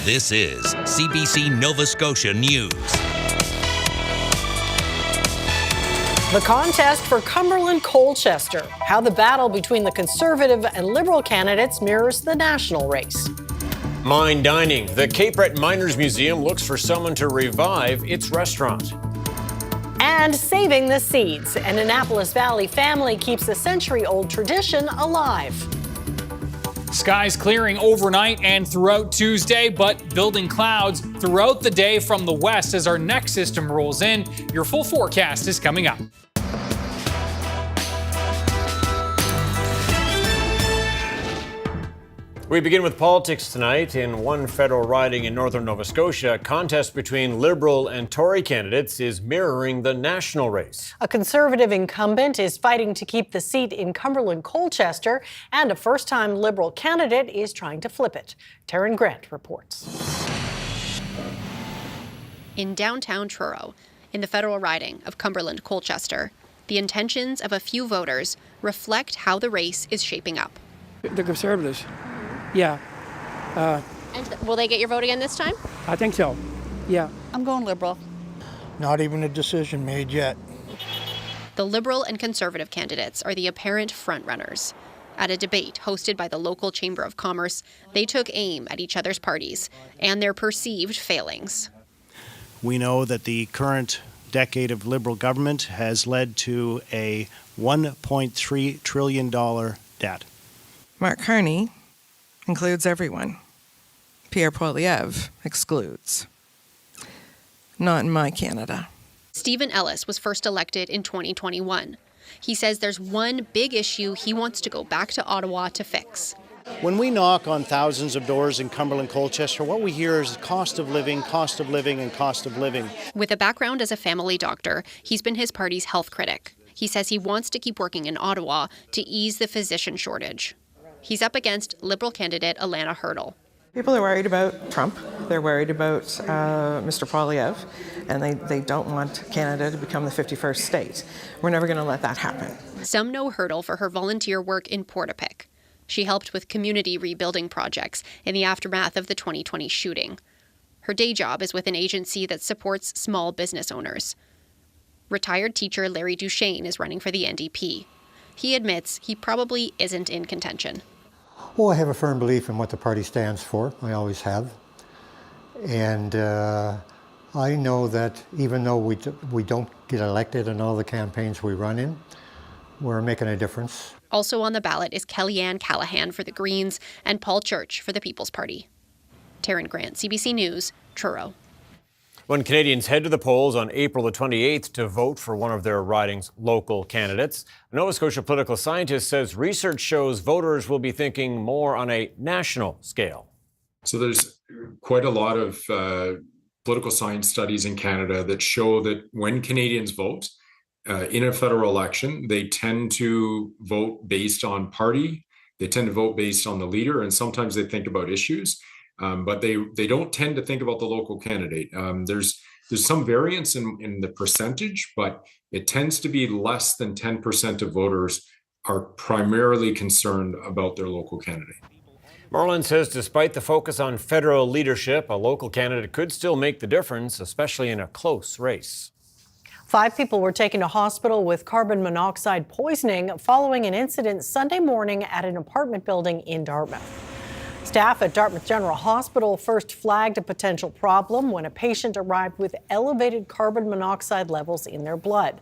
This is CBC Nova Scotia News. The contest for Cumberland-Colchester, how the battle between the Conservative and Liberal candidates mirrors the national race. Mine dining. The Cape Breton Miners Museum looks for someone to revive its restaurant. And saving the seeds. An Annapolis Valley family keeps a century-old tradition alive. Skies clearing overnight and throughout Tuesday, but building clouds throughout the day from the west as our next system rolls in. Your full forecast is coming up. We begin with politics tonight. In one federal riding in northern Nova Scotia, a contest between Liberal and Tory candidates is mirroring the national race. A Conservative incumbent is fighting to keep the seat in Cumberland-Colchester, and a first-time Liberal candidate is trying to flip it. Taryn Grant reports. In downtown Truro, in the federal riding of Cumberland-Colchester, the intentions of a few voters reflect how the race is shaping up. The Conservatives. Yeah. And will they get your vote again this time? I think so. Yeah. I'm going Liberal. Not even a decision made yet. The Liberal and Conservative candidates are the apparent frontrunners. At a debate hosted by the local Chamber of Commerce, they took aim at each other's parties and their perceived failings. We know that the current decade of Liberal government has led to a $1.3 trillion debt. Mark Carney includes everyone. Pierre Poilievre excludes. Not in my Canada. Stephen Ellis was first elected in 2021. He says there's one big issue he wants to go back to Ottawa to fix. When we knock on thousands of doors in Cumberland-Colchester, what we hear is cost of living, cost of living, and cost of living. With a background as a family doctor, he's been his party's health critic. He says he wants to keep working in Ottawa to ease the physician shortage. He's up against Liberal candidate Alana Hurdle. People are worried about Trump. They're worried about Mr. Poilievre, and they don't want Canada to become the 51st state. We're never going to let that happen. Some know Hurdle for her volunteer work in Portapic. She helped with community rebuilding projects in the aftermath of the 2020 shooting. Her day job is with an agency that supports small business owners. Retired teacher Larry Duchesne is running for the NDP. He admits he probably isn't in contention. Well, I have a firm belief in what the party stands for. I always have. And I know that even though we don't get elected in all the campaigns we run in, we're making a difference. Also on the ballot is Kellyanne Callahan for the Greens and Paul Church for the People's Party. Taryn Grant, CBC News, Truro. When Canadians head to the polls on April the 28th to vote for one of their riding's local candidates, a Nova Scotia political scientist says research shows voters will be thinking more on a national scale. So there's quite a lot of political science studies in Canada that show that when Canadians vote in a federal election, they tend to vote based on party, they tend to vote based on the leader, and sometimes they think about issues. But they don't tend to think about the local candidate. There's some variance in the percentage, but it tends to be less than 10% of voters are primarily concerned about their local candidate. Marlin says despite the focus on federal leadership, a local candidate could still make the difference, especially in a close race. 5 people were taken to hospital with carbon monoxide poisoning following an incident Sunday morning at an apartment building in Dartmouth. Staff at Dartmouth General Hospital first flagged a potential problem when a patient arrived with elevated carbon monoxide levels in their blood.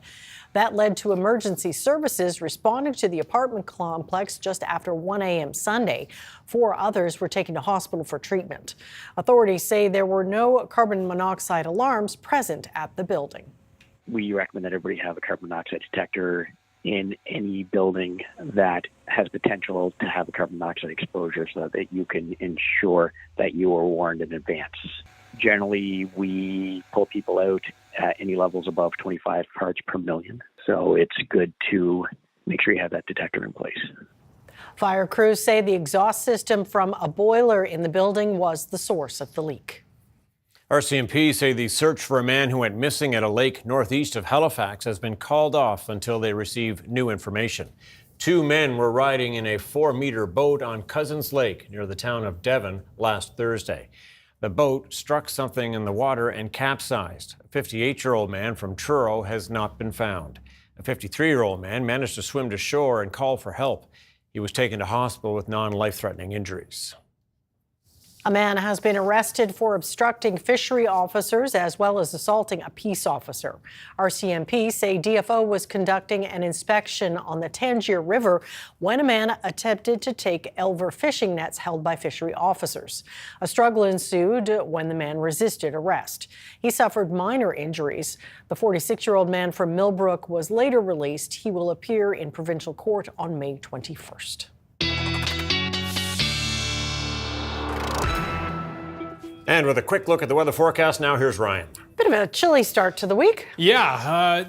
That led to emergency services responding to the apartment complex just after 1 a.m. Sunday. 4 others were taken to hospital for treatment. Authorities say there were no carbon monoxide alarms present at the building. We recommend that everybody have a carbon monoxide detector in any building that has potential to have a carbon monoxide exposure so that you can ensure that you are warned in advance. Generally, we pull people out at any levels above 25 parts per million. So it's good to make sure you have that detector in place. Fire crews say the exhaust system from a boiler in the building was the source of the leak. RCMP say the search for a man who went missing at a lake northeast of Halifax has been called off until they receive new information. 2 men were riding in a 4-meter boat on Cousins Lake near the town of Devon last Thursday. The boat struck something in the water and capsized. A 58-year-old man from Truro has not been found. A 53-year-old man managed to swim to shore and call for help. He was taken to hospital with non-life-threatening injuries. A man has been arrested for obstructing fishery officers as well as assaulting a peace officer. RCMP say DFO was conducting an inspection on the Tangier River when a man attempted to take Elver fishing nets held by fishery officers. A struggle ensued when the man resisted arrest. He suffered minor injuries. The 46-year-old man from Millbrook was later released. He will appear in provincial court on May 21st. And with a quick look at the weather forecast, now here's Ryan. Bit of a chilly start to the week. Yeah,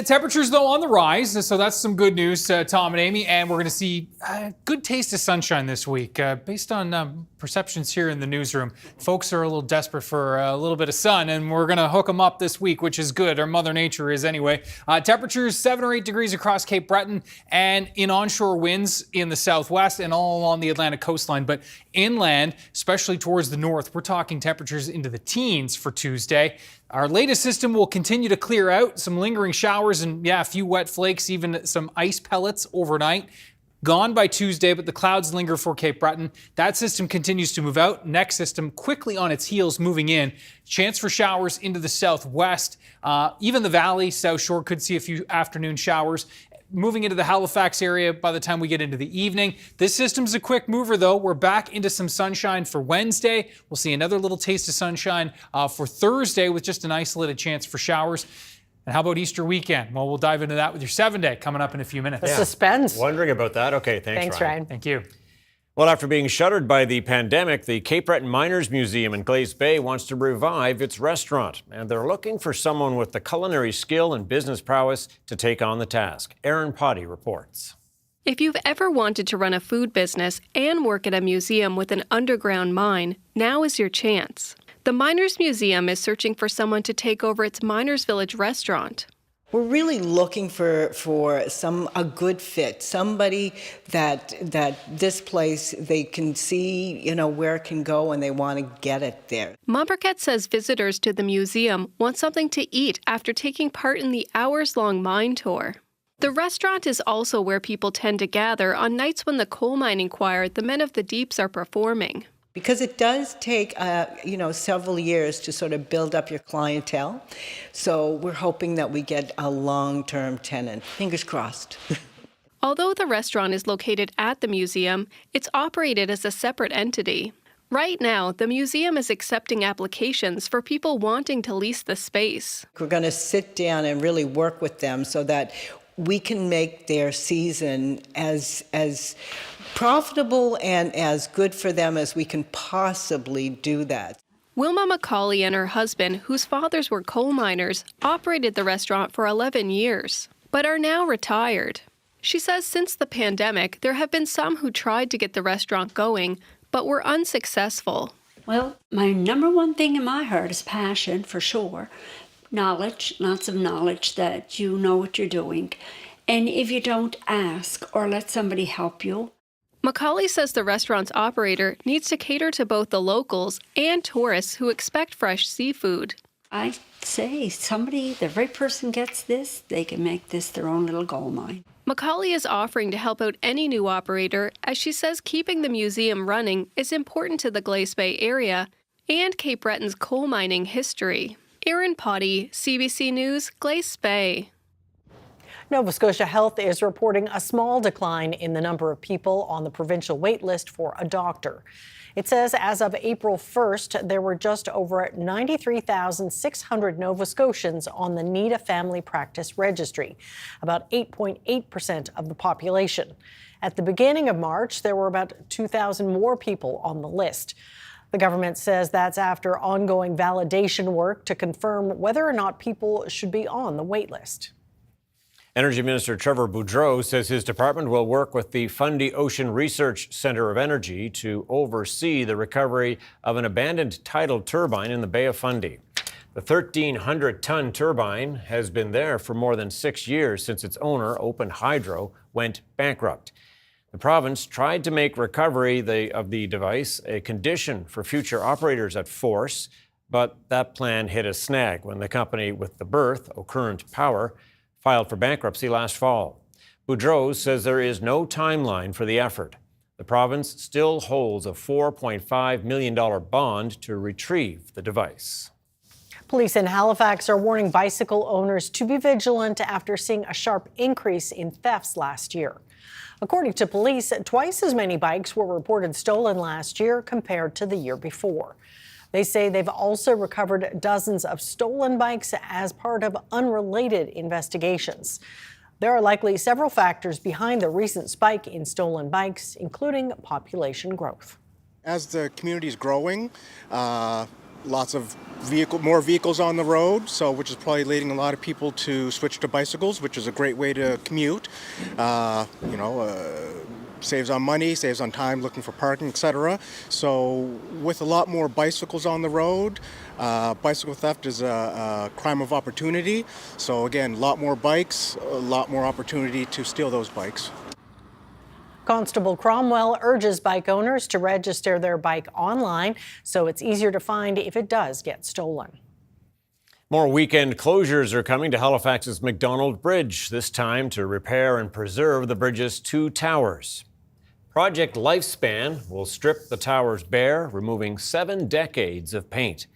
temperatures though on the rise, so that's some good news, Tom and Amy, and we're going to see a good taste of sunshine this week. Based on perceptions here in the newsroom, folks are a little desperate for a little bit of sun, and we're going to hook them up this week, which is good, or Mother Nature is anyway. Temperatures 7 or 8 degrees across Cape Breton, and in onshore winds in the southwest and all along the Atlantic coastline, but inland, especially towards the north, we're talking temperatures into the teens for Tuesday. Our latest system will continue to clear out, some lingering showers and, a few wet flakes, even some ice pellets overnight. Gone by Tuesday, but the clouds linger for Cape Breton. That system continues to move out. Next system quickly on its heels moving in. Chance for showers into the southwest. Even the valley, South Shore could see a few afternoon showers. Moving into the Halifax area by the time we get into the evening. This system's a quick mover, though. We're back into some sunshine for Wednesday. We'll see another little taste of sunshine for Thursday with just an isolated chance for showers. And how about Easter weekend? Well, we'll dive into that with your 7-day coming up in a few minutes. The suspense. Wondering about that? Okay, thanks Ryan. Thank you. Well, after being shuttered by the pandemic, the Cape Breton Miners Museum in Glace Bay wants to revive its restaurant. And they're looking for someone with the culinary skill and business prowess to take on the task. Erin Potty reports. If you've ever wanted to run a food business and work at a museum with an underground mine, now is your chance. The Miners Museum is searching for someone to take over its Miners Village restaurant. We're really looking for a good fit, somebody that this place they can see, where it can go and they want to get it there. Mombercat says visitors to the museum want something to eat after taking part in the hours-long mine tour. The restaurant is also where people tend to gather on nights when the coal mining choir, the Men of the Deeps, are performing. Because it does take, several years to sort of build up your clientele. So we're hoping that we get a long-term tenant. Fingers crossed. Although the restaurant is located at the museum, it's operated as a separate entity. Right now, the museum is accepting applications for people wanting to lease the space. We're going to sit down and really work with them so that we can make their season as profitable and as good for them as we can possibly do that. Wilma McCauley and her husband, whose fathers were coal miners, operated the restaurant for 11 years, but are now retired. She says since the pandemic, there have been some who tried to get the restaurant going, but were unsuccessful. Well, my number one thing in my heart is passion, for sure. Knowledge, lots of knowledge that you know what you're doing. And if you don't ask or let somebody help you. McCauley says the restaurant's operator needs to cater to both the locals and tourists who expect fresh seafood. I say the right person gets this, they can make this their own little gold mine. McCauley is offering to help out any new operator, as she says keeping the museum running is important to the Glace Bay area and Cape Breton's coal mining history. Erin Potty, CBC News, Glace Bay. Nova Scotia Health is reporting a small decline in the number of people on the provincial wait list for a doctor. It says as of April 1st, there were just over 93,600 Nova Scotians on the Need a Family Practice Registry, about 8.8% of the population. At the beginning of March, there were about 2,000 more people on the list. The government says that's after ongoing validation work to confirm whether or not people should be on the wait list. Energy Minister Trevor Boudreau says his department will work with the Fundy Ocean Research Centre of Energy to oversee the recovery of an abandoned tidal turbine in the Bay of Fundy. The 1,300-ton turbine has been there for more than 6 years since its owner, Open Hydro, went bankrupt. The province tried to make recovery of the device a condition for future operators at Force, but that plan hit a snag when the company with the berth, Current Power, filed for bankruptcy last fall. Boudreau says there is no timeline for the effort. The province still holds a $4.5 million bond to retrieve the device. Police in Halifax are warning bicycle owners to be vigilant after seeing a sharp increase in thefts last year. According to police, twice as many bikes were reported stolen last year compared to the year before. They say they've also recovered dozens of stolen bikes as part of unrelated investigations. There are likely several factors behind the recent spike in stolen bikes, including population growth. As the community is growing, lots of more vehicles on the road, which is probably leading a lot of people to switch to bicycles, which is a great way to commute. Saves on money, saves on time looking for parking, etc. So with a lot more bicycles on the road, bicycle theft is a crime of opportunity. So again, a lot more bikes, a lot more opportunity to steal those bikes. Constable Cromwell urges bike owners to register their bike online so it's easier to find if it does get stolen. More weekend closures are coming to Halifax's McDonald Bridge, this time to repair and preserve the bridge's 2 towers. Project Lifespan will strip the towers bare, removing 7 decades of paint.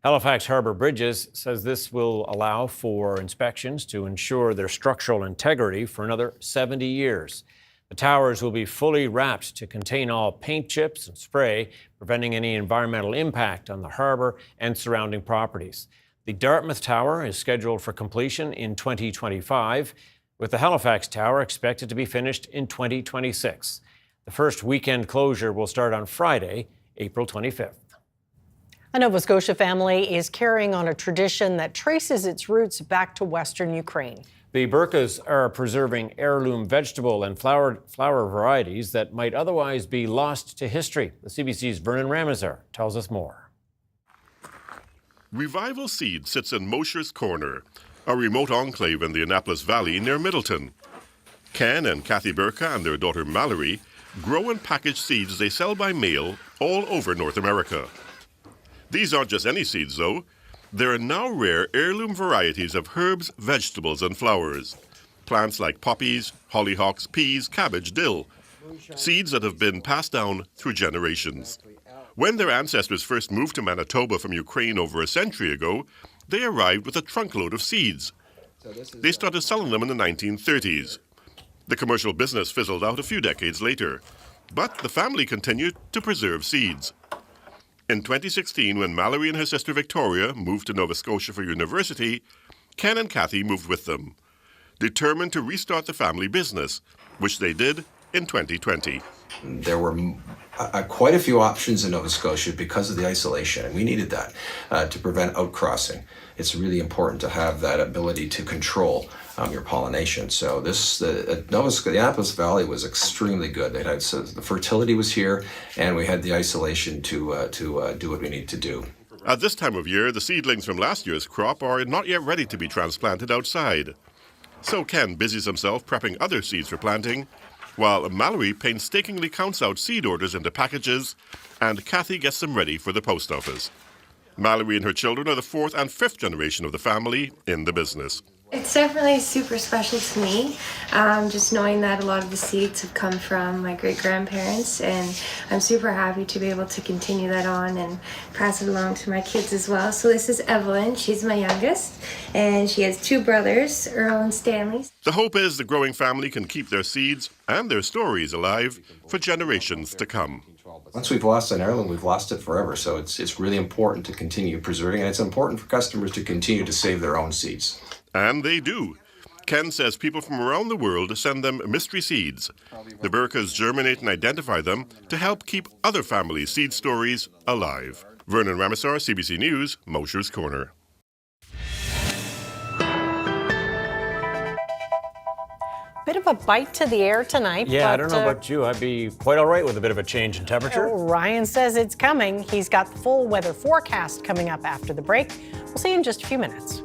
Halifax Harbour Bridges says this will allow for inspections to ensure their structural integrity for another 70 years. The towers will be fully wrapped to contain all paint chips and spray, preventing any environmental impact on the harbour and surrounding properties. The Dartmouth Tower is scheduled for completion in 2025, with the Halifax Tower expected to be finished in 2026. The first weekend closure will start on Friday, April 25th. A Nova Scotia family is carrying on a tradition that traces its roots back to Western Ukraine. The Burkas are preserving heirloom vegetable and flower varieties that might otherwise be lost to history. The CBC's Vernon Ramazar tells us more. Revival Seed sits in Mosher's Corner, a remote enclave in the Annapolis Valley near Middleton. Ken and Kathy Burka and their daughter Mallory grow and package seeds they sell by mail all over North America. These aren't just any seeds, though. There are now rare heirloom varieties of herbs, vegetables, and flowers. Plants like poppies, hollyhocks, peas, cabbage, dill. Seeds that have been passed down through generations. When their ancestors first moved to Manitoba from Ukraine over a century ago, they arrived with a trunkload of seeds. They started selling them in the 1930s. The commercial business fizzled out a few decades later, but the family continued to preserve seeds. In 2016, when Mallory and her sister Victoria moved to Nova Scotia for university, Ken and Kathy moved with them, determined to restart the family business, which they did in 2020. There were quite a few options in Nova Scotia because of the isolation, and we needed that to prevent outcrossing. It's really important to have that ability to control your pollination. So the Annapolis Valley was extremely good. The fertility was here, and we had the isolation to do what we need to do. At this time of year, the seedlings from last year's crop are not yet ready to be transplanted outside. So Ken busies himself prepping other seeds for planting, while Mallory painstakingly counts out seed orders into packages, and Kathy gets them ready for the post office. Mallory and her children are the 4th and 5th generation of the family in the business. It's definitely super special to me, just knowing that a lot of the seeds have come from my great-grandparents, and I'm super happy to be able to continue that on and pass it along to my kids as well. So this is Evelyn, she's my youngest, and she has 2 brothers, Earl and Stanley. The hope is the growing family can keep their seeds and their stories alive for generations to come. Once we've lost an heirloom, we've lost it forever, so it's really important to continue preserving, and it's important for customers to continue to save their own seeds. And they do. Ken says people from around the world send them mystery seeds. The Burkas germinate and identify them to help keep other families' seed stories alive. Vernon Ramazar, CBC News, Mosher's Corner. Bit of a bite to the air tonight. Yeah, I don't know about you. I'd be quite all right with a bit of a change in temperature. Ryan says it's coming. He's got the full weather forecast coming up after the break. We'll see you in just a few minutes.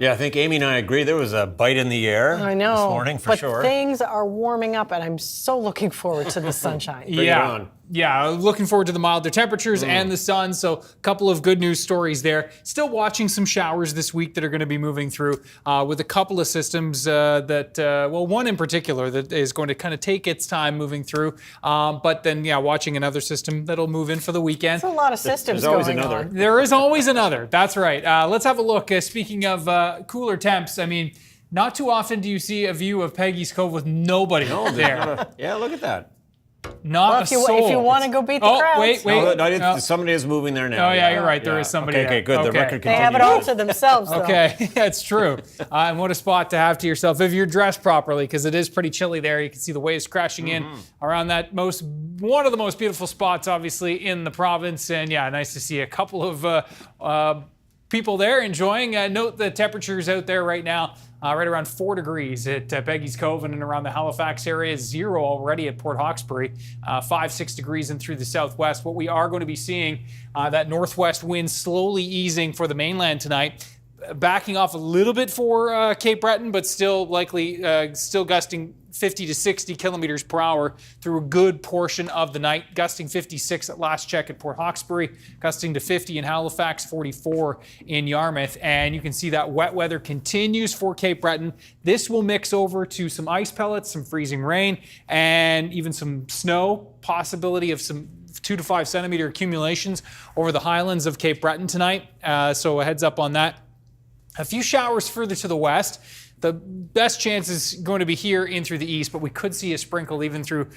Yeah, I think Amy and I agree. There was a bite in the air I know. this morning for but sure. Things are warming up, and I'm so looking forward to the sunshine. Bring it on. Yeah, looking forward to the milder temperatures and the sun. So a couple of good news stories there. Still watching some showers this week that are going to be moving through with a couple of systems one in particular that is going to kind of take its time moving through. But then, watching another system that'll move in for the weekend. There's a lot of systems There's always going another. on. There is always another. That's right. Let's have a look. Speaking of cooler temps, I mean, not too often do you see a view of Peggy's Cove with nobody there. Yeah, look at that. Not if you want to go beat the crowds. Wait. Somebody is moving there now. Oh, yeah, you're right. There is somebody Okay, there. good. The record They continues. have it all to themselves, though. Okay, that's true. And what a spot to have to yourself if you're dressed properly, because it is pretty chilly there. You can see the waves crashing in around that one of the most beautiful spots, obviously, in the province. And yeah, nice to see a couple of people there enjoying. Note the temperatures out there right now. Right around 4 degrees at Peggy's Cove and around the Halifax area, 0 already at Port Hawkesbury, 5-6 degrees in through the southwest. What we are going to be seeing, that northwest wind slowly easing for the mainland tonight, backing off a little bit for Cape Breton, but still likely still gusting 50 to 60 kilometers per hour through a good portion of the night, gusting 56 at last check at Port Hawkesbury, gusting to 50 in Halifax, 44 in Yarmouth. And you can see that wet weather continues for Cape Breton. This will mix over to some ice pellets, some freezing rain, and even some snow, possibility of some 2 to 5 centimeter accumulations over the highlands of Cape Breton tonight. So a heads up on that. A few showers further to the west. The best chance is going to be here in through the east, but we could see a sprinkle even through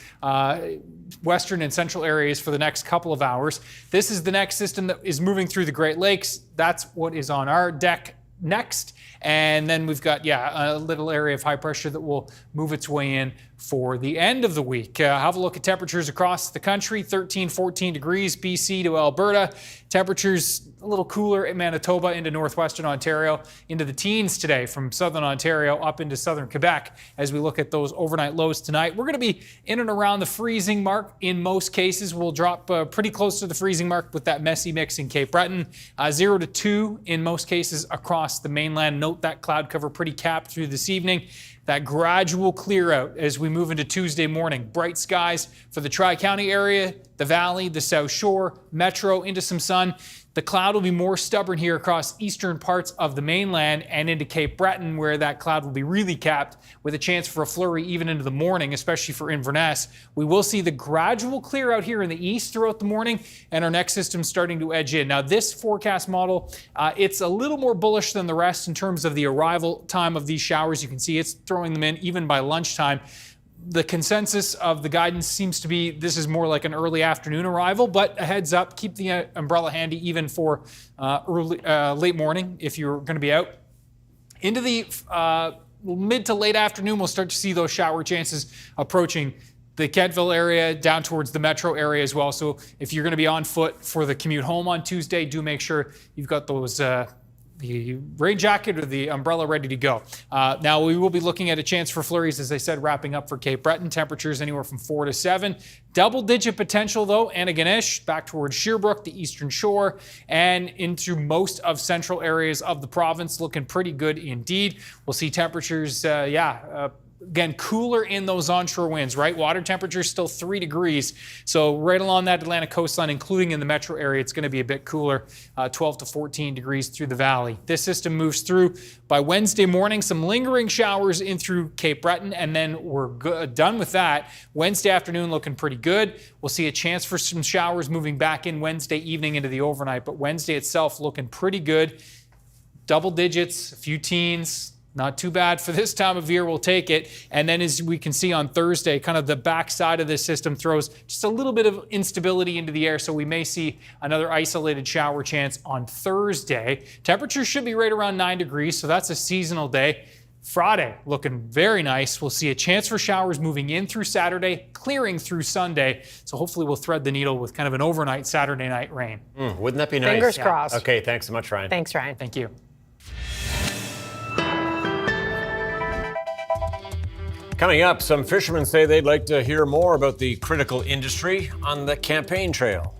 western and central areas for the next couple of hours. This is the next system that is moving through the Great Lakes. That's what is on our deck next. And then we've got, a little area of high pressure that will move its way in for the end of the week. Have a look at temperatures across the country, 13, 14 degrees, BC to Alberta. Temperatures a little cooler in Manitoba into northwestern Ontario, into the teens today from southern Ontario up into southern Quebec as we look at those overnight lows tonight. We're going to be in and around the freezing mark in most cases. We'll drop pretty close to the freezing mark with that messy mix in Cape Breton. 0 to 2 in most cases across the mainland. Note that cloud cover pretty capped through this evening. That gradual clear out as we move into Tuesday morning. Bright skies for the Tri-County area, the Valley, the South Shore, Metro, into some sun. The cloud will be more stubborn here across eastern parts of the mainland and into Cape Breton, where that cloud will be really capped with a chance for a flurry even into the morning, especially for Inverness. We will see the gradual clear out here in the east throughout the morning, and our next system starting to edge in. Now, this forecast model, it's a little more bullish than the rest in terms of the arrival time of these showers. You can see it's throwing them in even by lunchtime. The consensus of the guidance seems to be this is more like an early afternoon arrival, but a heads up, keep the umbrella handy even for late morning if you're going to be out. Into the mid to late afternoon, we'll start to see those shower chances approaching the Kentville area, down towards the metro area as well. So if you're going to be on foot for the commute home on Tuesday, do make sure you've got those the rain jacket or the umbrella ready to go. Now we will be looking at a chance for flurries, as I said, wrapping up for Cape Breton. Temperatures anywhere from 4 to 7. Double-digit potential, though, Antigonish, back towards Sherbrooke, the eastern shore, and into most of central areas of the province. Looking pretty good indeed. We'll see temperatures, again, cooler in those onshore winds, right? Water temperature is still 3 degrees. So right along that Atlantic coastline, including in the metro area, it's going to be a bit cooler, 12 to 14 degrees through the valley. This system moves through by Wednesday morning, some lingering showers in through Cape Breton, and then we're done with that. Wednesday afternoon looking pretty good. We'll see a chance for some showers moving back in Wednesday evening into the overnight, but Wednesday itself looking pretty good. Double digits, a few teens. Not too bad for this time of year, we'll take it. And then as we can see on Thursday, kind of the backside of this system throws just a little bit of instability into the air, so we may see another isolated shower chance on Thursday. Temperatures should be right around 9 degrees, so that's a seasonal day. Friday looking very nice. We'll see a chance for showers moving in through Saturday, clearing through Sunday. So hopefully we'll thread the needle with kind of an overnight Saturday night rain. Wouldn't that be nice? Fingers crossed. Okay, thanks so much, Ryan. Thanks, Ryan. Thank you. Coming up, some fishermen say they'd like to hear more about the critical industry on the campaign trail.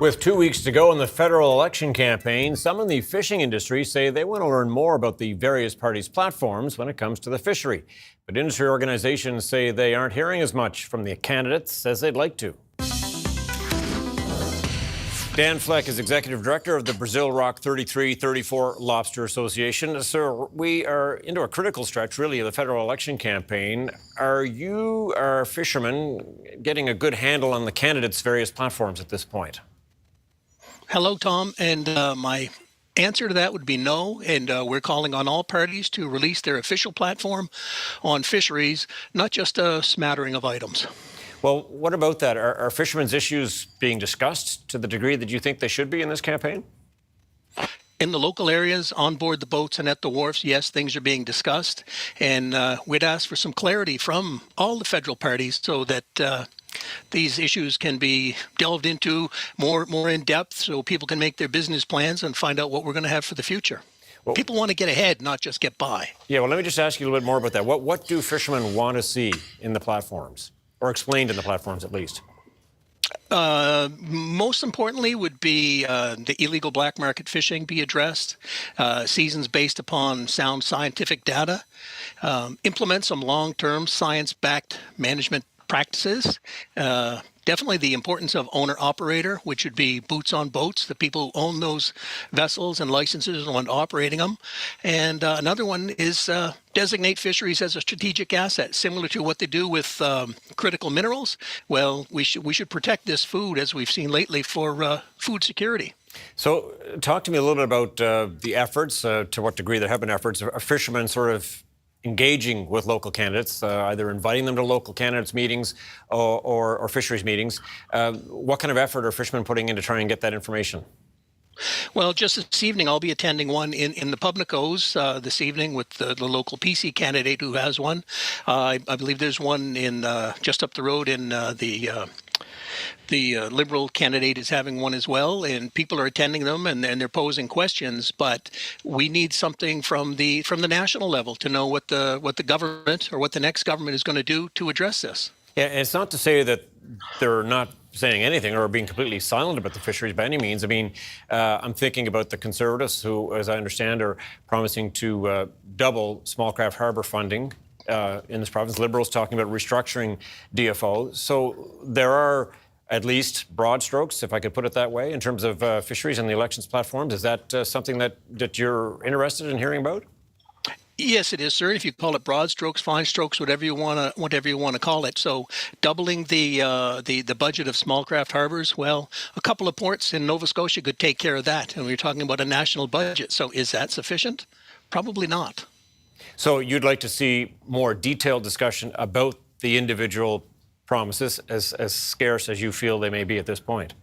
With 2 weeks to go in the federal election campaign, some in the fishing industry say they want to learn more about the various parties' platforms when it comes to the fishery. But industry organizations say they aren't hearing as much from the candidates as they'd like to. Dan Fleck is Executive Director of the Brazil Rock 33-34 Lobster Association. Sir, we are into a critical stretch, really, of the federal election campaign. Are you, our fishermen, getting a good handle on the candidates' various platforms at this point? Hello, Tom, and my answer to that would be no, and we're calling on all parties to release their official platform on fisheries, not just a smattering of items. Well, what about that? Are fishermen's issues being discussed to the degree that you think they should be in this campaign? In the local areas, on board the boats and at the wharfs, yes, things are being discussed, and we'd ask for some clarity from all the federal parties so that these issues can be delved into more in depth so people can make their business plans and find out what we're going to have for the future. Well, people want to get ahead, not just get by. Yeah, well, let me just ask you a little bit more about that. What do fishermen want to see in the platforms, or explained in the platforms at least? Most importantly would be the illegal black market fishing be addressed, seasons based upon sound scientific data, implement some long-term science-backed management practices, definitely the importance of owner-operator, which would be boots on boats, the people who own those vessels and licenses and operating them. And another one is designate fisheries as a strategic asset, similar to what they do with critical minerals. Well, we should protect this food, as we've seen lately, for food security. So talk to me a little bit about the efforts, to what degree there have been efforts of fishermen sort of engaging with local candidates, either inviting them to local candidates meetings or fisheries meetings. What kind of effort are fishermen putting in to try and get that information? Well, just this evening, I'll be attending one in the Pubnicos this evening with the local PC candidate who has one. I believe there's one in just up the road in the Liberal candidate is having one as well, and people are attending them and they're posing questions. But we need something from the national level to know what the government or what the next government is going to do to address this. Yeah, and it's not to say that they're not saying anything or being completely silent about the fisheries by any means. I mean, I'm thinking about the Conservatives who, as I understand, are promising to double small craft harbour funding in this province. Liberals talking about restructuring DFO. So there are at least broad strokes, if I could put it that way, in terms of fisheries and the elections platforms. Is that something that you're interested in hearing about? Yes, it is, sir. If you call it broad strokes, fine strokes, whatever you want to call it. So, doubling the budget of small craft harbors. Well, a couple of ports in Nova Scotia could take care of that, and we're talking about a national budget. So, is that sufficient? Probably not. So, you'd like to see more detailed discussion about the individual promises, as scarce as you feel they may be at this point?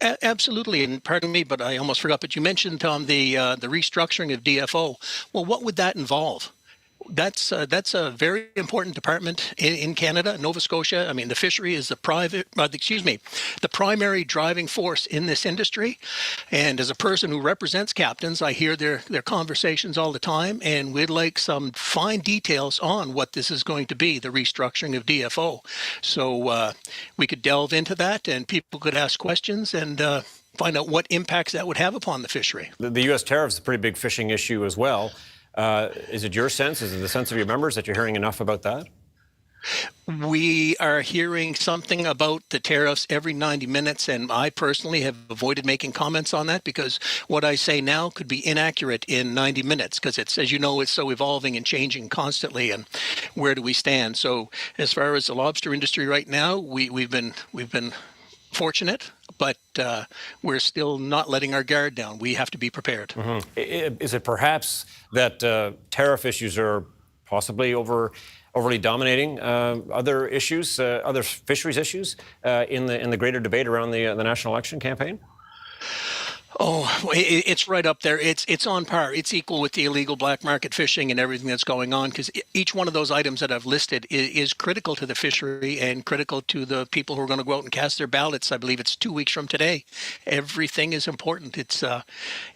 Absolutely, and pardon me, but I almost forgot. But you mentioned, Tom, the restructuring of DFO. Well, what would that involve? That's a very important department in Canada, Nova Scotia. I mean, the fishery is the primary driving force in this industry. And as a person who represents captains, I hear their conversations all the time, and we'd like some fine details on what this is going to be, the restructuring of DFO. So we could delve into that, and people could ask questions and find out what impacts that would have upon the fishery. The U.S. tariff is a pretty big fishing issue as well. Is it your sense, is it the sense of your members that you're hearing enough about that? We are hearing something about the tariffs every 90 minutes, and I personally have avoided making comments on that because what I say now could be inaccurate in 90 minutes because it's, as you know, it's so evolving and changing constantly, and where do we stand? So as far as the lobster industry right now, we've been fortunate, but we're still not letting our guard down. We have to be prepared. Mm-hmm. Is it perhaps that tariff issues are possibly overly dominating other issues, other fisheries issues in the greater debate around the national election campaign? Oh, it's right up there. It's on par. It's equal with the illegal black market fishing and everything that's going on, because each one of those items that I've listed is critical to the fishery and critical to the people who are going to go out and cast their ballots. I believe it's 2 weeks from today. Everything is important. It's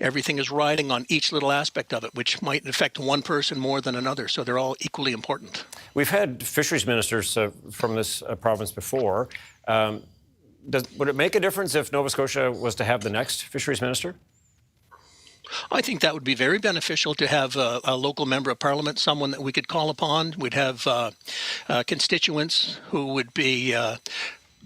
everything is riding on each little aspect of it, which might affect one person more than another. So they're all equally important. We've had fisheries ministers from this province before. would it make a difference if Nova Scotia was to have the next fisheries minister? I think that would be very beneficial to have a local member of parliament, someone that we could call upon. We'd have constituents who would be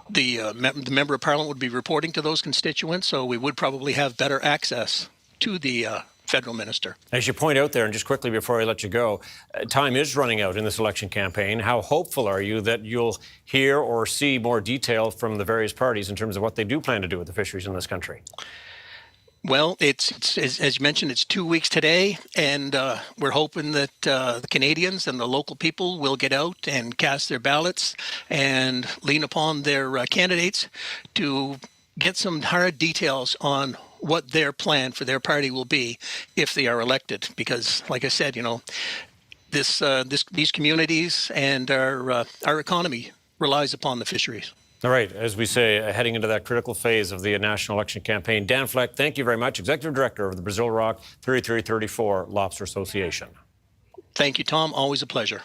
the member of parliament would be reporting to those constituents, so we would probably have better access to the federal minister. As you point out there, and just quickly before I let you go, time is running out in this election campaign. How hopeful are you that you'll hear or see more detail from the various parties in terms of what they do plan to do with the fisheries in this country? Well, it's as you mentioned, it's 2 weeks today, and we're hoping that the Canadians and the local people will get out and cast their ballots and lean upon their candidates to get some hard details on what their plan for their party will be if they are elected. Because, like I said, these communities and our economy relies upon the fisheries. All right, as we say, heading into that critical phase of the national election campaign. Dan Fleck, thank you very much, Executive Director of the Brazil Rock 3334 Lobster Association. Thank you, Tom. Always a pleasure.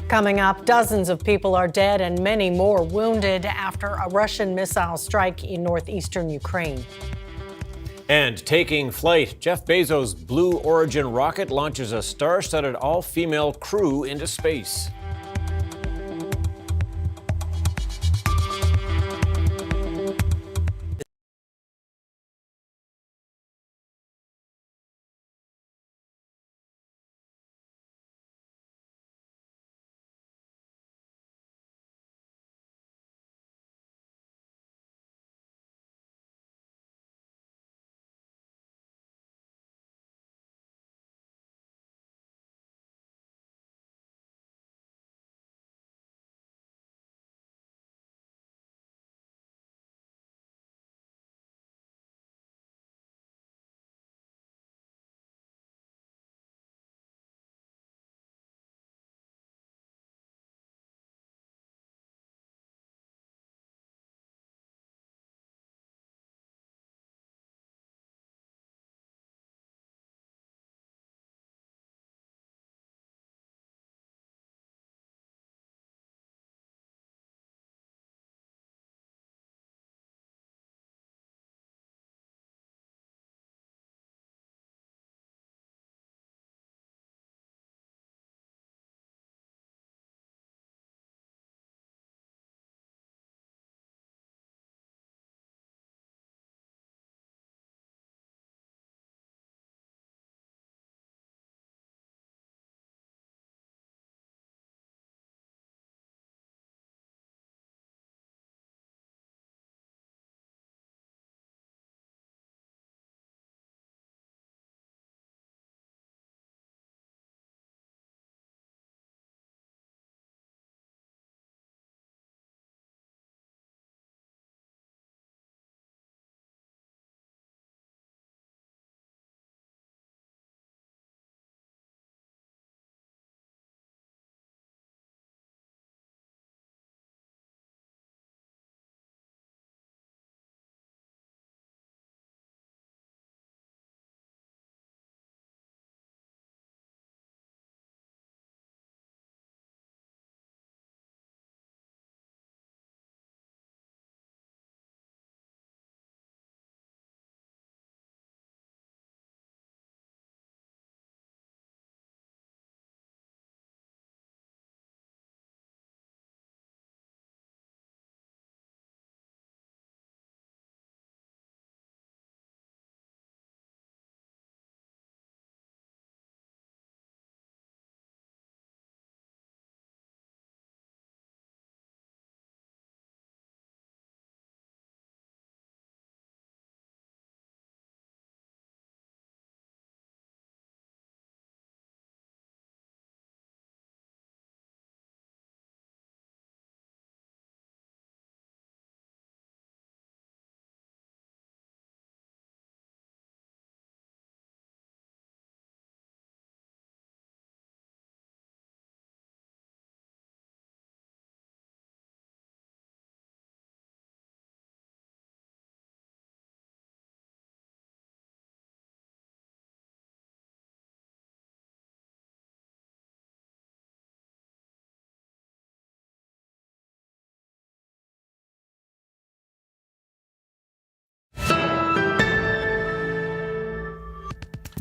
Coming up, dozens of people are dead and many more wounded after a Russian missile strike in northeastern Ukraine. And taking flight, Jeff Bezos' Blue Origin rocket launches a star-studded all-female crew into space.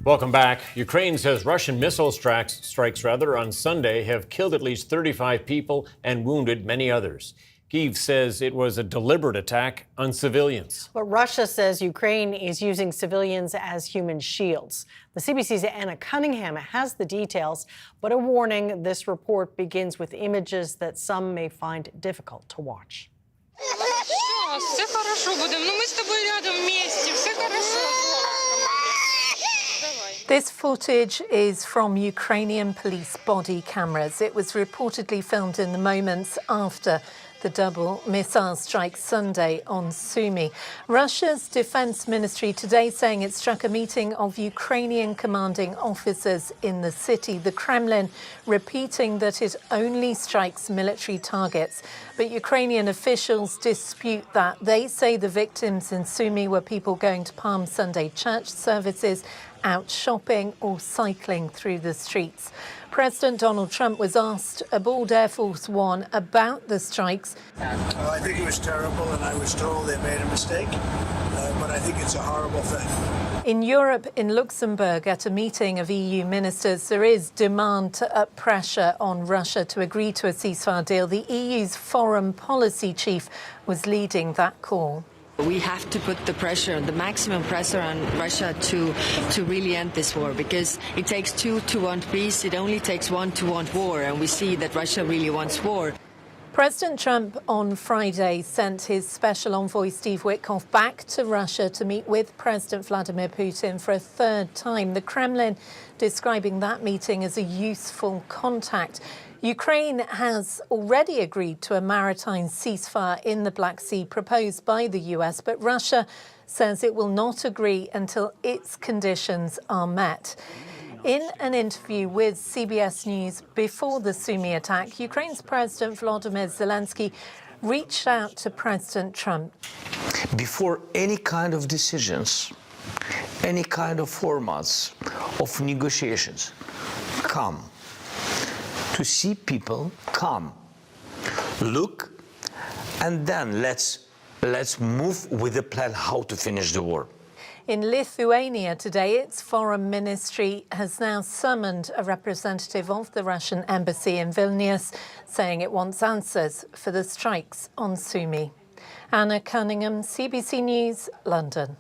Welcome back. Ukraine says Russian missile strikes on Sunday have killed at least 35 people and wounded many others. Kyiv says it was a deliberate attack on civilians. But Russia says Ukraine is using civilians as human shields. The CBC's Anna Cunningham has the details, but a warning, this report begins with images that some may find difficult to watch. This footage is from Ukrainian police body cameras. It was reportedly filmed in the moments after the double missile strike Sunday on Sumy. Russia's defense ministry today saying it struck a meeting of Ukrainian commanding officers in the city. The Kremlin repeating that it only strikes military targets. But Ukrainian officials dispute that. They say the victims in Sumy were people going to Palm Sunday church services, out shopping or cycling through the streets. President Donald Trump was asked aboard Air Force One about the strikes. I think it was terrible, and I was told they made a mistake, but I think it's a horrible thing. In Europe, in Luxembourg, at a meeting of EU ministers, there is demand to up pressure on Russia to agree to a ceasefire deal. The EU's foreign policy chief was leading that call. We have to put the pressure, the maximum pressure on Russia to really end this war, because it takes two to want peace. It only takes one to want war, and we see that Russia really wants war. President Trump on Friday sent his special envoy Steve Witkoff back to Russia to meet with President Vladimir Putin for a third time. The Kremlin describing that meeting as a useful contact. Ukraine has already agreed to a maritime ceasefire in the Black Sea proposed by the US, but Russia says it will not agree until its conditions are met. In an interview with CBS News before the Sumy attack, Ukraine's President Volodymyr Zelensky reached out to President Trump. Before any kind of decisions, any kind of formats of negotiations, come. To see people, come, look, and then let's move with a plan how to finish the war. In Lithuania today, its foreign ministry has now summoned a representative of the Russian embassy in Vilnius, saying it wants answers for the strikes on Sumy. Anna Cunningham, CBC News, London.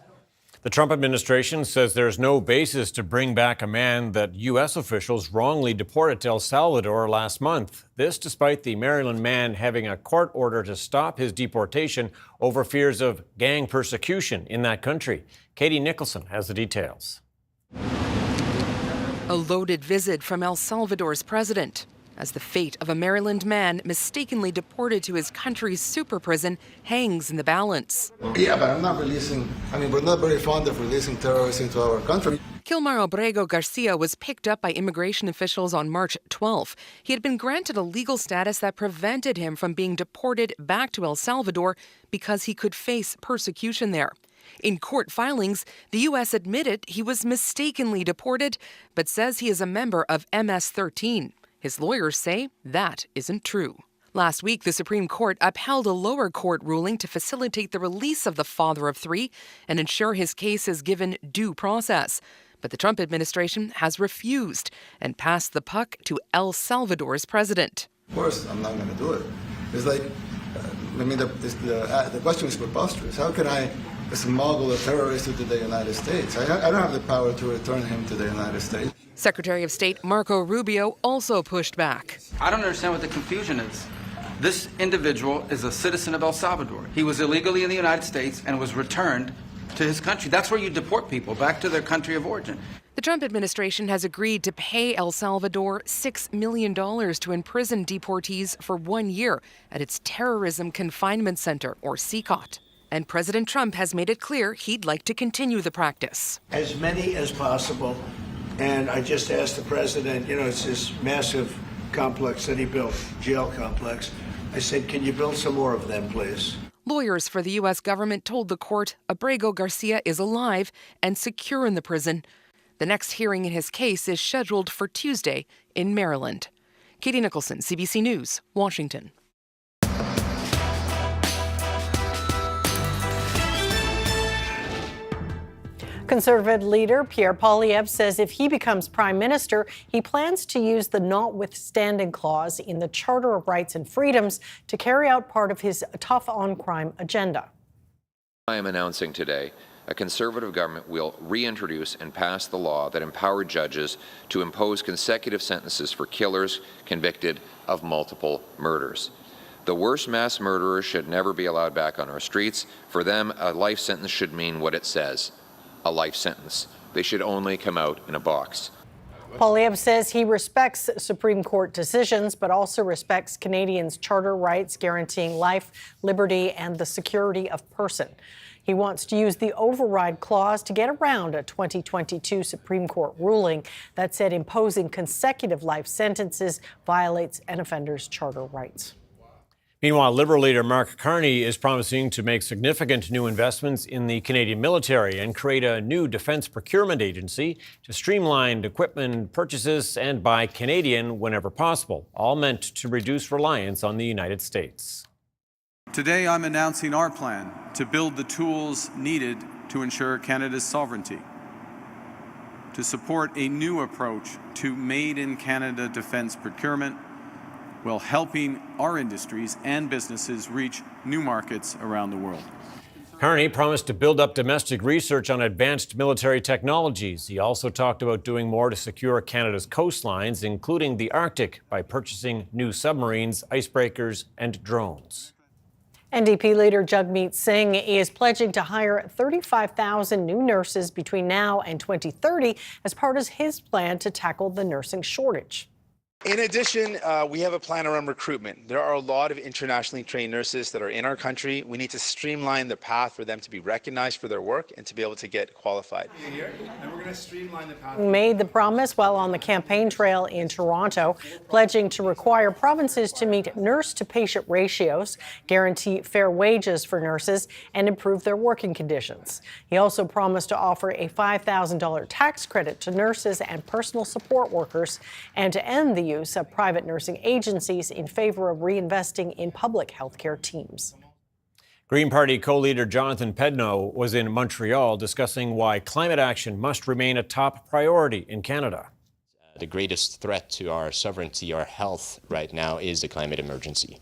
The Trump administration says there's no basis to bring back a man that U.S. officials wrongly deported to El Salvador last month. This despite the Maryland man having a court order to stop his deportation over fears of gang persecution in that country. Katie Nicholson has the details. A loaded visit from El Salvador's president, as the fate of a Maryland man mistakenly deported to his country's super prison hangs in the balance. Yeah, but I'm not releasing, we're not very fond of releasing terrorists into our country. Kilmar Abrego Garcia was picked up by immigration officials on March 12. He had been granted a legal status that prevented him from being deported back to El Salvador because he could face persecution there. In court filings, the U.S. admitted he was mistakenly deported, but says he is a member of MS-13. His lawyers say that isn't true. Last week, the Supreme Court upheld a lower court ruling to facilitate the release of the father of three and ensure his case is given due process. But the Trump administration has refused and passed the puck to El Salvador's president. Of course, I'm not going to do it. It's like, the question is preposterous. How can I smuggle a terrorist into the United States? I don't have the power to return him to the United States. Secretary of State Marco Rubio also pushed back. I don't understand what the confusion is. This individual is a citizen of El Salvador. He was illegally in the United States and was returned to his country. That's where you deport people, back to their country of origin. The Trump administration has agreed to pay El Salvador $6 million to imprison deportees for 1 year at its Terrorism Confinement Center, or CCOT. And President Trump has made it clear he'd like to continue the practice. As many as possible. And I just asked the president, it's this massive complex that he built, jail complex. I said, can you build some more of them, please? Lawyers for the U.S. government told the court Abrego Garcia is alive and secure in the prison. The next hearing in his case is scheduled for Tuesday in Maryland. Katie Nicholson, CBC News, Washington. Conservative leader Pierre Poilievre says if he becomes prime minister, he plans to use the notwithstanding clause in the Charter of Rights and Freedoms to carry out part of his tough on crime agenda. I am announcing today a Conservative government will reintroduce and pass the law that empowered judges to impose consecutive sentences for killers convicted of multiple murders. The worst mass murderers should never be allowed back on our streets. For them, a life sentence should mean what it says, a life sentence. They should only come out in a box. Poilievre says he respects Supreme Court decisions, but also respects Canadians' charter rights guaranteeing life, liberty, and the security of person. He wants to use the override clause to get around a 2022 Supreme Court ruling that said imposing consecutive life sentences violates an offender's charter rights. Meanwhile, Liberal leader Mark Carney is promising to make significant new investments in the Canadian military and create a new defense procurement agency to streamline equipment purchases and buy Canadian whenever possible, all meant to reduce reliance on the United States. Today, I'm announcing our plan to build the tools needed to ensure Canada's sovereignty, to support a new approach to made-in-Canada defense procurement while helping our industries and businesses reach new markets around the world. Carney promised to build up domestic research on advanced military technologies. He also talked about doing more to secure Canada's coastlines, including the Arctic, by purchasing new submarines, icebreakers, and drones. NDP leader Jagmeet Singh is pledging to hire 35,000 new nurses between now and 2030 as part of his plan to tackle the nursing shortage. In addition, we have a plan around recruitment. There are a lot of internationally trained nurses that are in our country. We need to streamline the path for them to be recognized for their work and to be able to get qualified. And we're going to streamline the path. Made the promise while on the campaign trail in Toronto, pledging to require provinces to meet nurse-to-patient ratios, guarantee fair wages for nurses, and improve their working conditions. He also promised to offer a $5,000 tax credit to nurses and personal support workers and to end the use of private nursing agencies in favor of reinvesting in public healthcare teams. Green Party co-leader Jonathan Pedneau was in Montreal discussing why climate action must remain a top priority in Canada. The greatest threat to our sovereignty, our health right now is the climate emergency.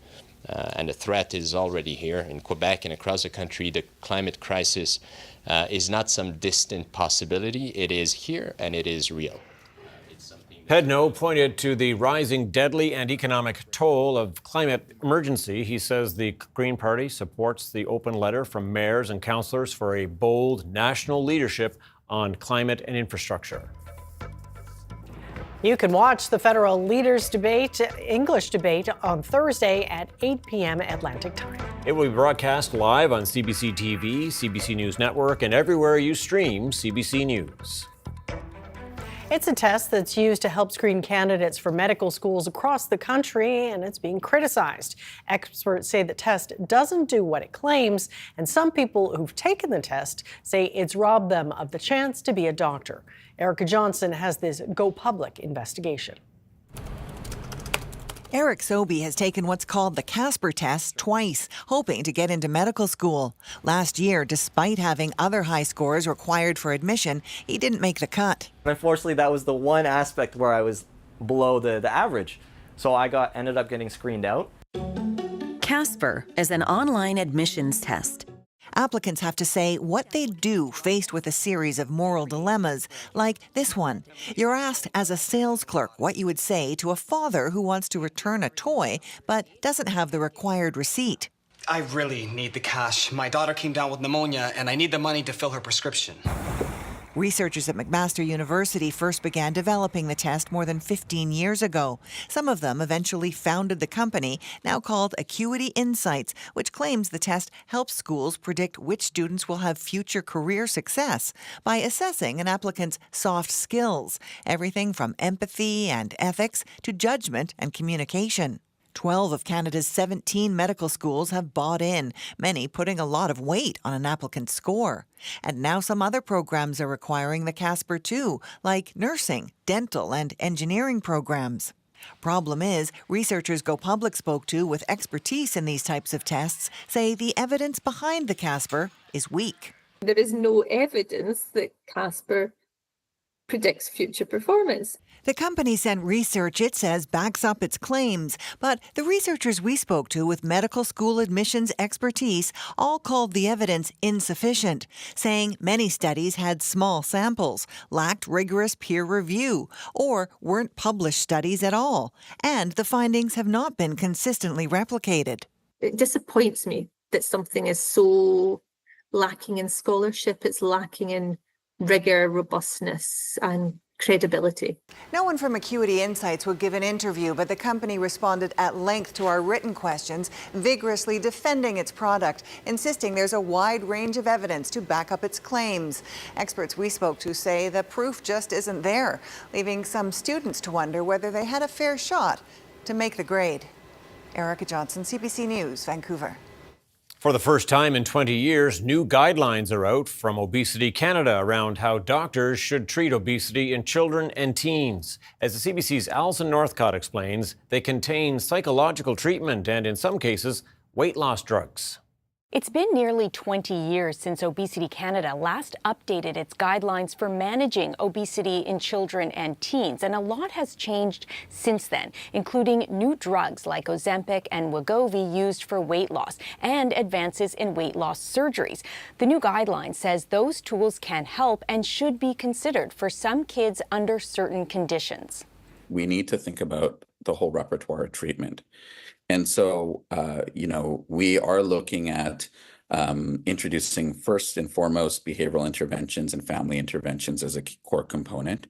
And the threat is already here in Quebec and across the country. The climate crisis is not some distant possibility. It is here and it is real. Pedneau pointed to the rising deadly and economic toll of climate emergency. He says the Green Party supports the open letter from mayors and councillors for a bold national leadership on climate and infrastructure. You can watch the federal leaders debate, English debate, on Thursday at 8 p.m. Atlantic time. It will be broadcast live on CBC TV, CBC News Network, and everywhere you stream CBC News. It's a test that's used to help screen candidates for medical schools across the country, and it's being criticized. Experts say the test doesn't do what it claims, and some people who've taken the test say it's robbed them of the chance to be a doctor. Erica Johnson has this Go Public investigation. Eric Sobey has taken what's called the Casper test twice, hoping to get into medical school. Last year, despite having other high scores required for admission, he didn't make the cut. Unfortunately, that was the one aspect where I was below the average. So I ended up getting screened out. Casper is an online admissions test. Applicants have to say what they'd do faced with a series of moral dilemmas, like this one. You're asked as a sales clerk what you would say to a father who wants to return a toy but doesn't have the required receipt. I really need the cash. My daughter came down with pneumonia and I need the money to fill her prescription. Researchers at McMaster University first began developing the test more than 15 years ago. Some of them eventually founded the company, now called Acuity Insights, which claims the test helps schools predict which students will have future career success by assessing an applicant's soft skills, everything from empathy and ethics to judgment and communication. 12 of Canada's 17 medical schools have bought in, many putting a lot of weight on an applicant's score. And now some other programs are requiring the Casper too, like nursing, dental, and engineering programs. Problem is, researchers Go Public spoke to with expertise in these types of tests say the evidence behind the Casper is weak. There is no evidence that Casper predicts future performance. The company sent research it says backs up its claims, but the researchers we spoke to with medical school admissions expertise all called the evidence insufficient, saying many studies had small samples, lacked rigorous peer review, or weren't published studies at all, and the findings have not been consistently replicated. It disappoints me that something is so lacking in scholarship, it's lacking in rigor, robustness, and credibility. No one from Acuity Insights would give an interview, but the company responded at length to our written questions, vigorously defending its product, insisting there's a wide range of evidence to back up its claims. Experts we spoke to say the proof just isn't there, leaving some students to wonder whether they had a fair shot to make the grade. Erica Johnson, CBC News, Vancouver. For the first time in 20 years, new guidelines are out from Obesity Canada around how doctors should treat obesity in children and teens. As the CBC's Alison Northcott explains, they contain psychological treatment and, in some cases, weight loss drugs. It's been nearly 20 years since Obesity Canada last updated its guidelines for managing obesity in children and teens, and a lot has changed since then, including new drugs like Ozempic and Wegovy used for weight loss, and advances in weight loss surgeries. The new guideline says those tools can help and should be considered for some kids under certain conditions. We need to think about the whole repertoire of treatment. And so, we are looking at introducing first and foremost behavioral interventions and family interventions as a core component.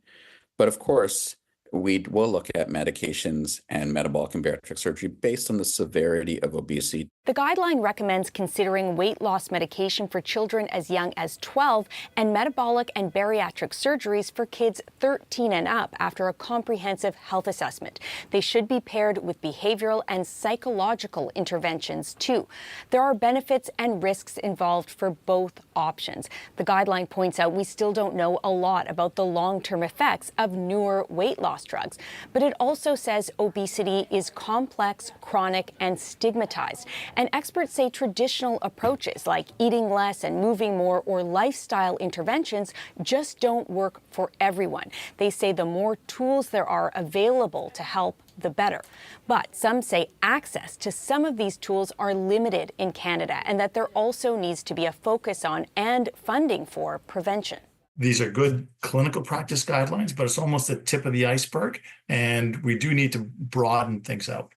But of course, we will look at medications and metabolic and bariatric surgery based on the severity of obesity. The guideline recommends considering weight loss medication for children as young as 12 and metabolic and bariatric surgeries for kids 13 and up after a comprehensive health assessment. They should be paired with behavioral and psychological interventions too. There are benefits and risks involved for both options. The guideline points out we still don't know a lot about the long-term effects of newer weight loss drugs, but it also says obesity is complex, chronic, and stigmatized. And experts say traditional approaches like eating less and moving more or lifestyle interventions just don't work for everyone. They say the more tools there are available to help, the better. But some say access to some of these tools are limited in Canada and that there also needs to be a focus on and funding for prevention. These are good clinical practice guidelines, but it's almost the tip of the iceberg, and we do need to broaden things out.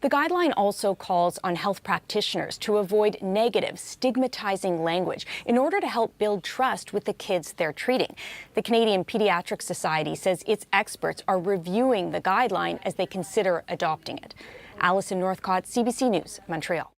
The guideline also calls on health practitioners to avoid negative, stigmatizing language in order to help build trust with the kids they're treating. The Canadian Pediatric Society says its experts are reviewing the guideline as they consider adopting it. Alison Northcott, CBC News, Montreal.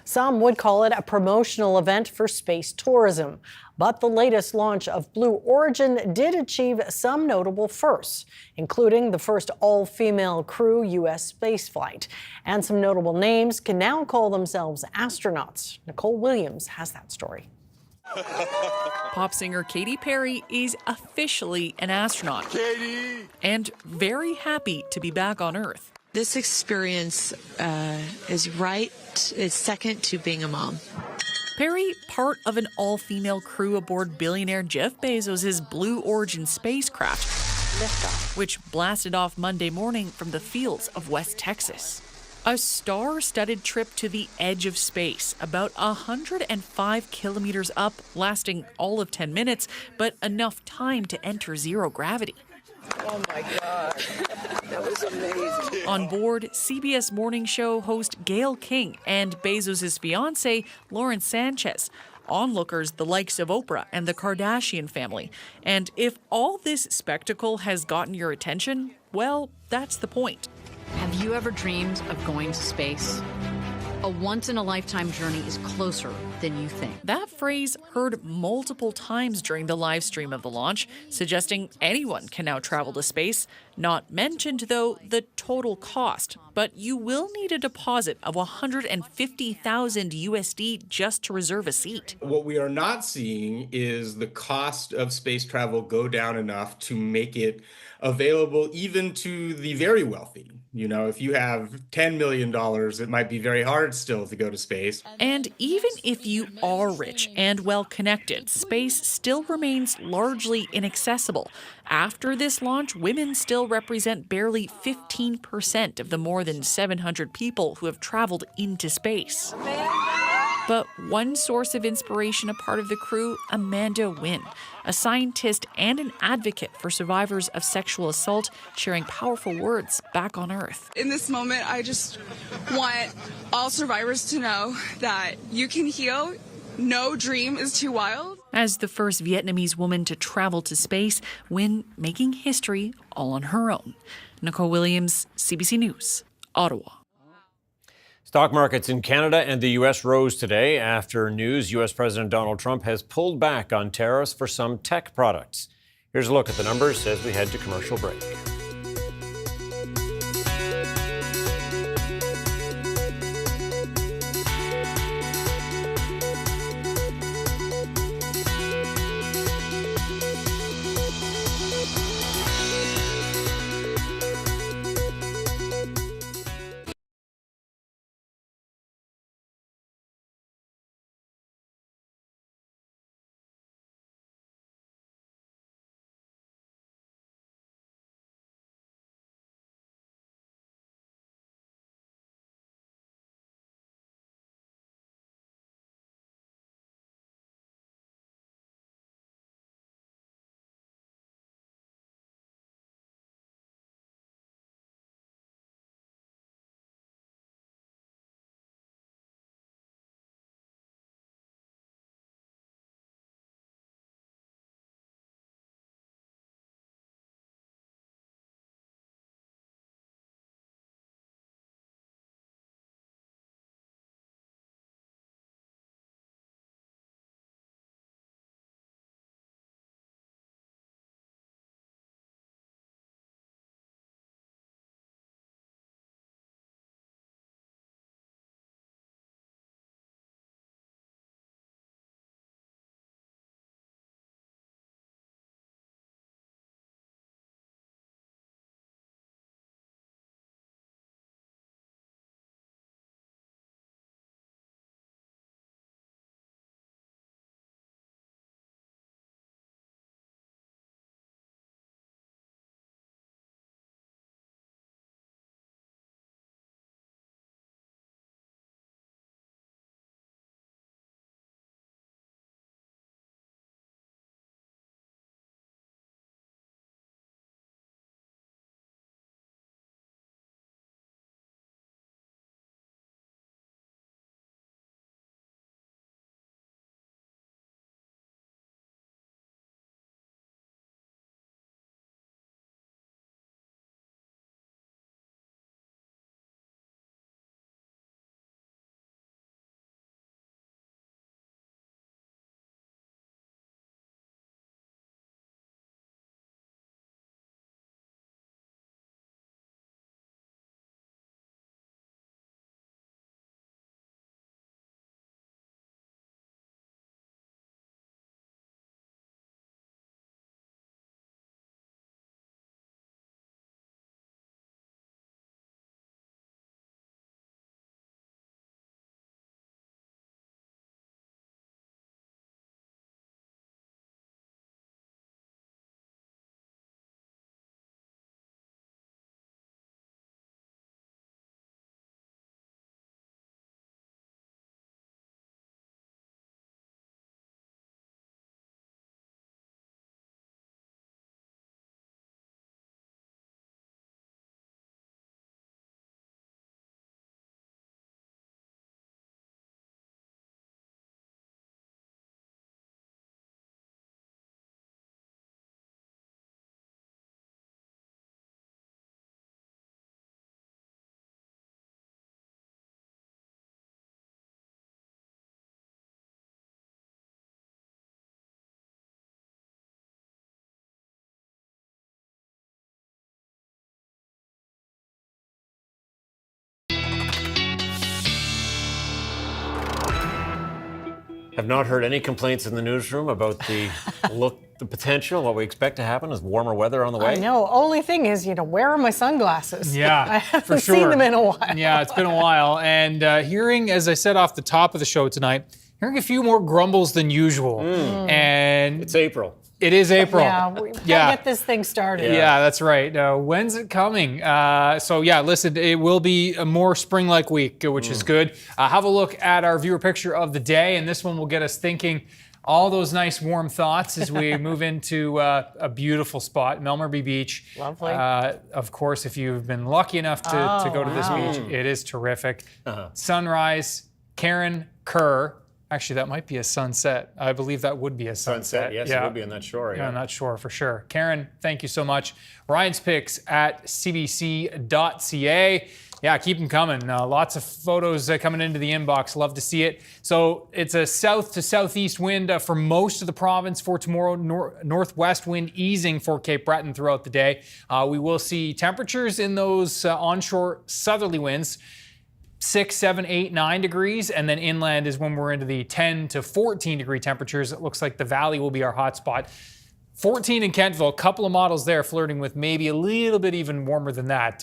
Some would call it a promotional event for space tourism. But the latest launch of Blue Origin did achieve some notable firsts, including the first all-female crew U.S. spaceflight. And some notable names can now call themselves astronauts. Nicole Williams has that story. Pop singer Katy Perry is officially an astronaut. Katy! And very happy to be back on Earth. This experience is second to being a mom. Perry, part of an all-female crew aboard billionaire Jeff Bezos' Blue Origin spacecraft, which blasted off Monday morning from the fields of West Texas. A star-studded trip to the edge of space, about 105 kilometers up, lasting all of 10 minutes, but enough time to enter zero gravity. Oh my God, that was amazing. On board, CBS Morning Show host Gayle King and Bezos' fiancée, Lauren Sanchez. Onlookers the likes of Oprah and the Kardashian family. And if all this spectacle has gotten your attention, well, that's the point. Have you ever dreamed of going to space? A once-in-a-lifetime journey is closer than you think. That phrase heard multiple times during the live stream of the launch, suggesting anyone can now travel to space. Not mentioned, though, the total cost. But you will need a deposit of $150,000 USD just to reserve a seat. What we are not seeing is the cost of space travel go down enough to make it available even to the very wealthy. You know, if you have $10 million, it might be very hard still to go to space. And even if you are rich and well connected, space still remains largely inaccessible. After this launch, women still represent barely 15% of the more than 700 people who have traveled into space. But one source of inspiration, a part of the crew, Amanda Wynne, a scientist and an advocate for survivors of sexual assault, sharing powerful words back on Earth. In this moment, I just want all survivors to know that you can heal. No dream is too wild. As the first Vietnamese woman to travel to space, Wynne making history all on her own. Nicole Williams, CBC News, Ottawa. Stock markets in Canada and the U.S. rose today after news U.S. President Donald Trump has pulled back on tariffs for some tech products. Here's a look at the numbers as we head to commercial break. Have not heard any complaints in the newsroom about the the potential, what we expect to happen is warmer weather on the way. I know. Only thing is, where are my sunglasses? Yeah, I haven't for sure. seen them in a while. Yeah, it's been a while. And hearing, as I said off the top of the show tonight, hearing a few more grumbles than usual. And it's April. It is April. Yeah, we gotta get this thing started. Yeah, that's right. When's it coming? So yeah, listen, it will be a more spring-like week, which is good. Have a look at our viewer picture of the day, and this one will get us thinking all those nice warm thoughts as we move into a beautiful spot, Melmerby Beach. Lovely. Of course, if you've been lucky enough to go to this beach, it is terrific. Sunrise, Karen Kerr. Actually, that might be a sunset. I believe that would be a sunset. Yes, it would be on that shore. Yeah, I'm not sure for sure. Karen, thank you so much. Ryan's picks at cbc.ca. Yeah, keep them coming. Lots of photos coming into the inbox. Love to see it. So it's a south to southeast wind for most of the province for tomorrow. Northwest wind easing for Cape Breton throughout the day. We will see temperatures in those onshore southerly winds. 6, 7, 8, 9 degrees, and then inland is when we're into the 10 to 14 degree temperatures. It looks like the valley will be our hot spot. 14 in Kentville, a couple of models there flirting with maybe a little bit even warmer than that.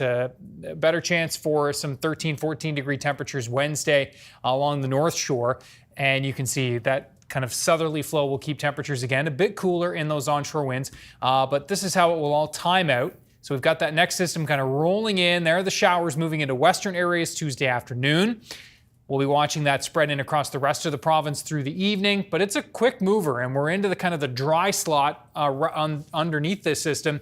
Better chance for some 13, 14 degree temperatures Wednesday along the North Shore, and you can see that kind of southerly flow will keep temperatures again a bit cooler in those onshore winds, but this is how it will all time out. So we've got that next system kind of rolling in. There are the showers moving into western areas Tuesday afternoon. We'll be watching that spread in across the rest of the province through the evening, but it's a quick mover, and we're into the kind of the dry slot underneath this system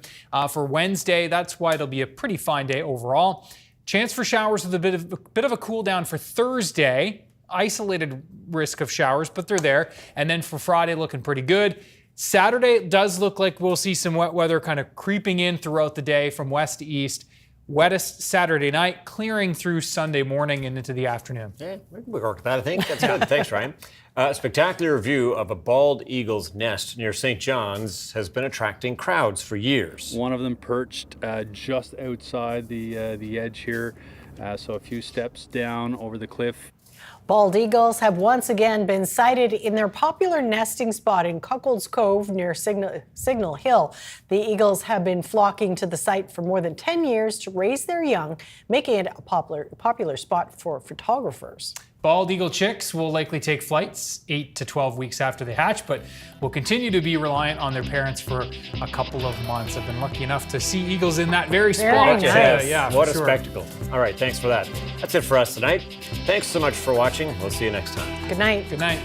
for Wednesday. That's why it'll be a pretty fine day overall. Chance for showers with a bit of a cool down for Thursday. Isolated risk of showers, but they're there. And then for Friday, looking pretty good. Saturday does look like we'll see some wet weather kind of creeping in throughout the day from west to east. Wettest Saturday night, clearing through Sunday morning and into the afternoon. Yeah, we can work with that, I think. That's good. Thanks, Ryan. A spectacular view of a bald eagle's nest near St. John's has been attracting crowds for years. One of them perched just outside the edge here, so a few steps down over the cliff. Bald eagles have once again been sighted in their popular nesting spot in Cuckold's Cove near Signal Hill. The eagles have been flocking to the site for more than 10 years to raise their young, making it a popular spot for photographers. Bald eagle chicks will likely take flights 8 to 12 weeks after they hatch, but will continue to be reliant on their parents for a couple of months. I've been lucky enough to see eagles in that very spot. Nice. Yeah, what a spectacle. All right, thanks for that. That's it for us tonight. Thanks so much for watching. We'll see you next time. Good night. Good night.